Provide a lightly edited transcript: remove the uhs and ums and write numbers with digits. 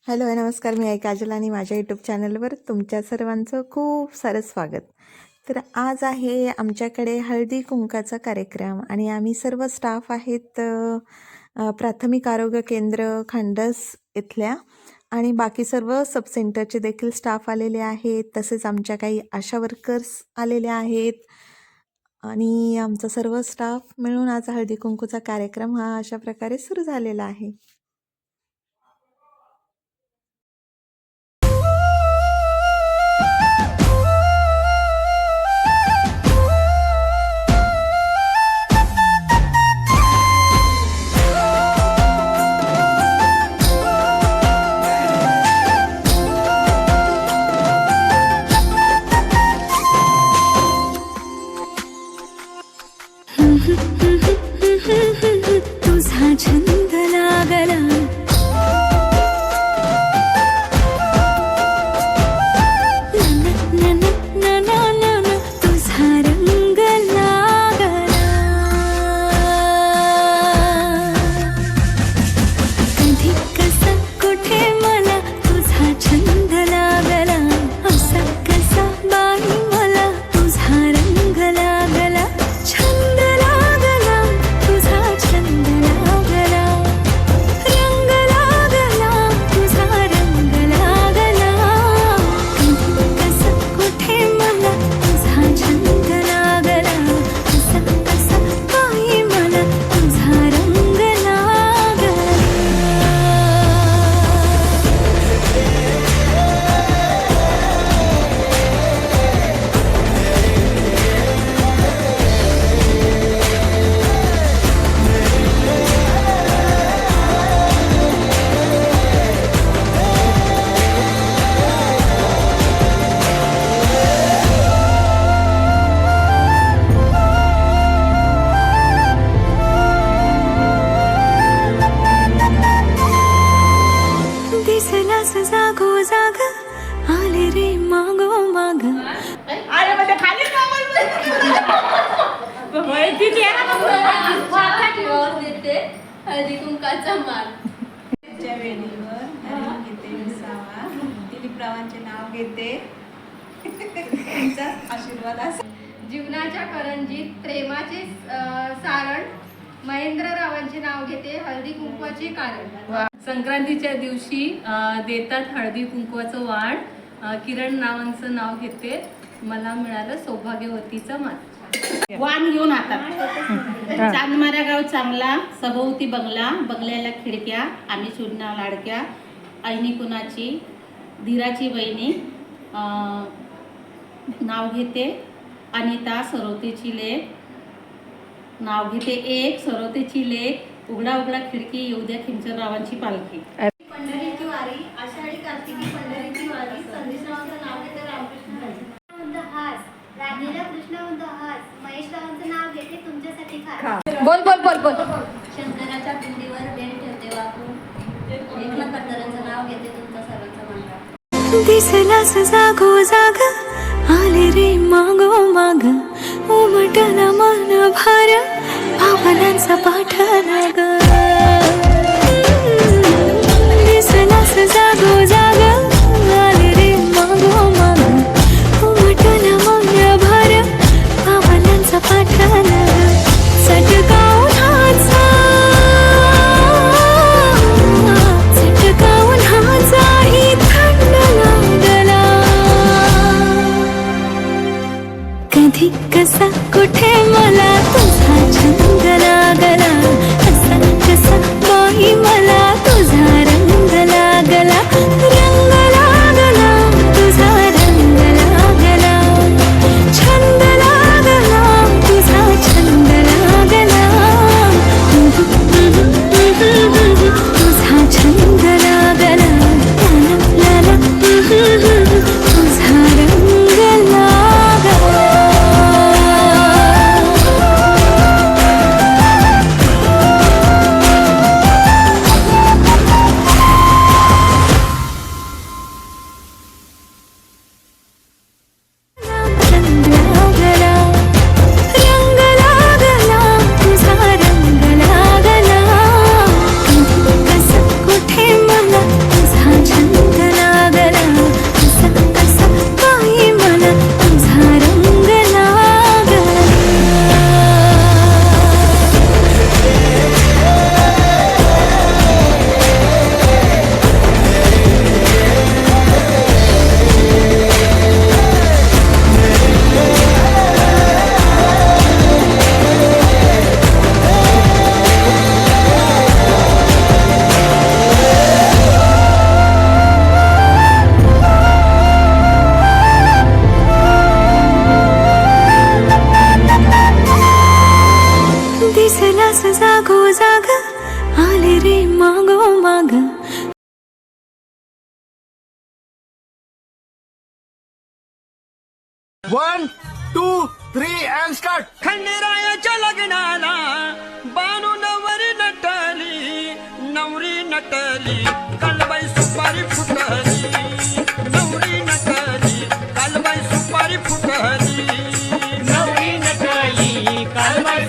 Hello नमस्कार, मी काजल आणि माझ्या यूट्यूब चॅनलवर तुमच्या सर्वांचं खूप सारं स्वागत. तर आज आहे आमच्याकडे हळदी कुंकाचा कार्यक्रम आणि आम्ही सर्व स्टाफ आहेत प्राथमिक आरोग्य केंद्र खंडस इथल्या आणि बाकी सर्व सब सेंटरचे देखील स्टाफ आलेले आहेत. तसेच आमच्या काही आशा वर्कर्स आलेल्या आहेत आणि आमचा सर्व स्टाफ मिळून आज हळदी कुंकूचा कार्यक्रम हा अशा प्रकारे सुरू झालेला आहे. तुझा छंद लागला तुझा रंग लागला कधी कसा कुठे मला तुझा छंद लागला असा कसा बाई मला तुझा रंग लागला छंद लागला तुझा छंद लागला रंग लागला तुझा रंग लागला कधी कसा कुठे मला तुझा छंद लागला असा कसा बाई मला तुझा रंग लागला. दिसलास जागो जाग आले रे मागो माग अरे म्हणजे खाली हळदी कुंकाचा मान वेळीवर हरिण घेते विसावा दिलीपरावांचे नाव घेते तुमचा आशीर्वाद असेल. जीवनाच्या करंजीत प्रेमाचे सारण महेंद्ररावांचे नाव घेते हळदी कुंकवाचे कारण. संक्रांतीच्या दिवशी देतात हळदी कुंकवाचं वाण. किरण नावांचं नाव घेते. मला मिळालं सौभाग्यवतीचं मान. वाण घेऊन हातात चांदमारा गाव चांगला सभोवती बंगला बंगल्याला खिडक्या आम्ही चुडना लाडक्या ऐनी कुणाची धीराची बहिणी नाव घेते अनिता सरोतेची लेक नाव घेते एक सरोतेची लेक उघडा उघडा खिडकी येऊ द्या खिंचररावांची पालखी. पंढरीची वारी आषाढी कार्तिकी पंढरीची वारी संदेशरावांचं नाव घेते रामकृष्ण हरी हास राणीला कृष्णवंत हास महेशरावांचं नाव घेते तुमच्यासाठी खास. बोल बोल बोल बोल. शंकराच्या पिंडीवर बेल ठेवते वाकू एकनाथ पटकरांचं नाव घेते तुमचा सर्वांचा मान. दिसलास जागो जाग आले रे मागो माग उमटला मन भार भावनांचा पाठलाग दिसलास जागो जाग आले रे मागो माग उमटला मन भार भावनांचा पाठलाग चटका उन्हाचा चटका उन्हाचाही थंड लागला कधी कसा कुठे मला तुझा छंद लागला असा कसा 1 2 3 and start. खंडेरायाच्या लग्नाला बानू नवरी नटली, नवरी नटली कालबाई सुपारी फुटली, नवरी नटली कालबाई सुपारी फुटली, नवरी नटली कालबाई